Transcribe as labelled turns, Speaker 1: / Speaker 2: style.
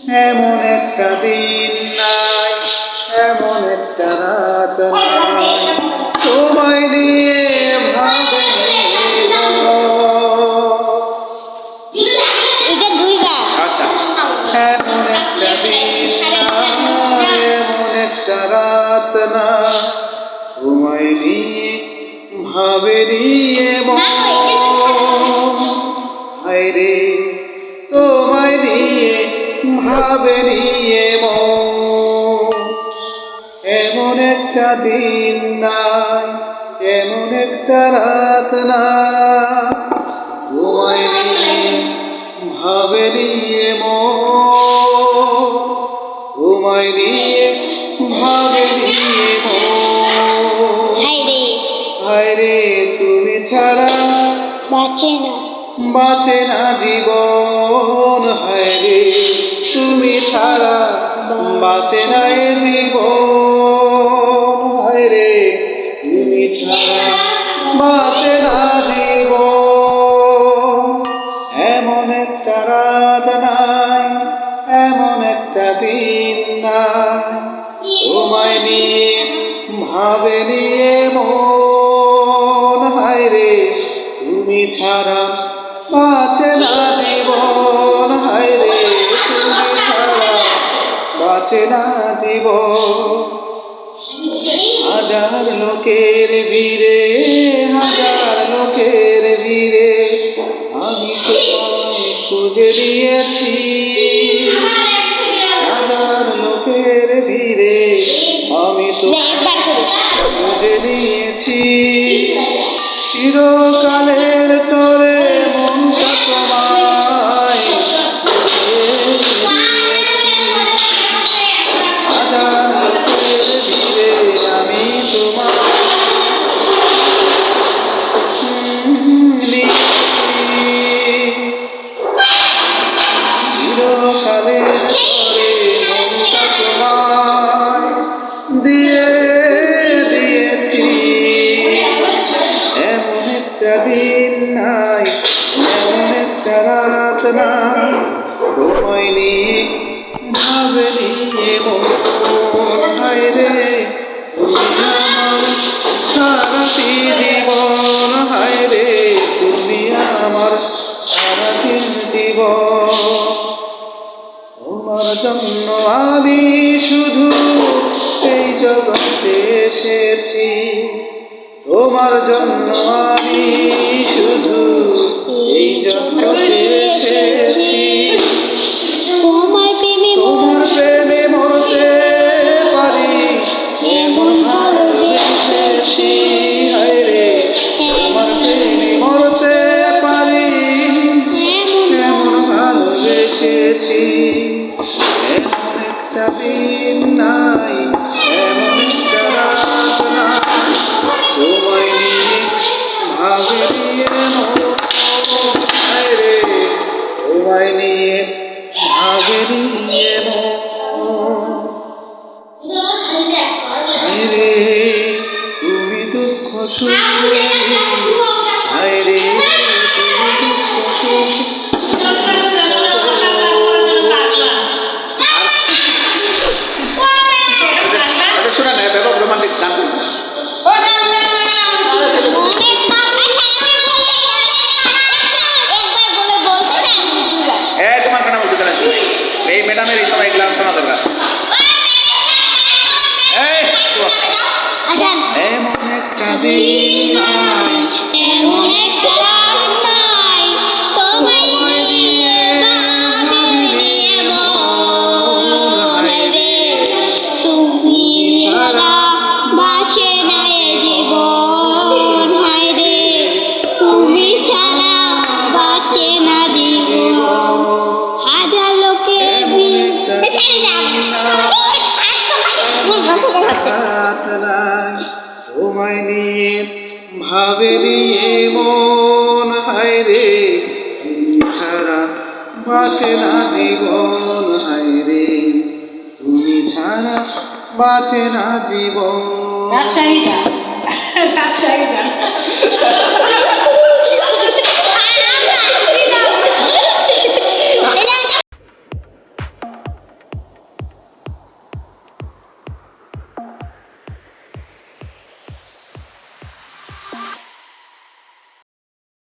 Speaker 1: এমন একটা দিন নাই, এমন একটা রাত নাই, তোমায় নিয়ে ভাবে আচ্ছা। এমন একটা দিন নাই, এমন একটা রাত নাই, তোমায় নিয়ে ভাবেরি হায়রে, তোমায় নিয়ে ভাবেরি এমন একটা দিন নাই, এমন একটা রাত নাই, তোমায় নিয়ে ভাবেরি তোমায় নিয়ে ভাবেরি হায়রে, তুমি ছাড়া বাঁচে না জীবন, হায়রে তুমি ছাড়া বাঁচে না এ জীবন, হায়রে তুমি ছাড়া বাঁচে না জীবন। এমন একটা রাত নাই, এমন একটা দিন নাই, তোমায় নিয়ে ভাবেরি হায়রে তুমি ছাড়া বাঁচে না জীবন, হায়রে তুমি ছাড়া বাঁচে না জীবন। হাজার লোকের ভিড়ে, হাজার লোকের ভিড়ে আমি তোমায় খুঁজে দিয়েছি, হাজার লোকের ভিড়ে আমি তোমায় খুঁজে নিয়েছি, চিরকালের তরে মনটা তোমায় হাজার লোকের ভিড়ে আমি তোমায় চিরকালের তরে মনটা তোমায় দিয়েছি। এমন একটা দিন নাই, এমন একটা রাত নাই, তোমায় নিয়ে ভাবেরি হায়রে তুমি আমার সারাটি জীবন, হায়রে তুমি আমার সারাটি জীবন। তোমার জন্য আমি শুধু এই জগতে এসেছি, তোমার জন্য আমি শুধু এই জগতে এসেছি, তোমার প্রেমে মরতে পারি এমন ভালোবেসেছি, হায়রে তোমার প্রেমে মরতে পারি এমন ভালোবেসেছি। এমন একটা দিন নাই, এমন একটা রাত নাই, তোমায় নিয়ে ভাবেরি হায়রে তোমায় নিয়ে ভাবেরি হায়রে তুমি দুঃখ সুখে, হায়রে তুমি দুঃখ সুখে। শোনা না, ব্যাপক রোমান্টিক গান চলছে। তোমার কেন বলতে গেলে এই ম্যাডামের এই সবাই গান শোনা দরকার। এমন একটা দিন নাই, এমন একটা রাত নাই, তোমায় নিয়ে ভাবেরি হায়রে তুমি ছাড়া বাঁচে না এ জীবন, হায়রে তুমি ছাড়া বাঁচে না জীবন। হাজার লোকের তোমায় নিয়ে ভাবেরি মন, হায়রে তুমি ছাড়া বাঁচে না জীবন, হায়রে তুমি ছাড়া বাঁচে না জীবন।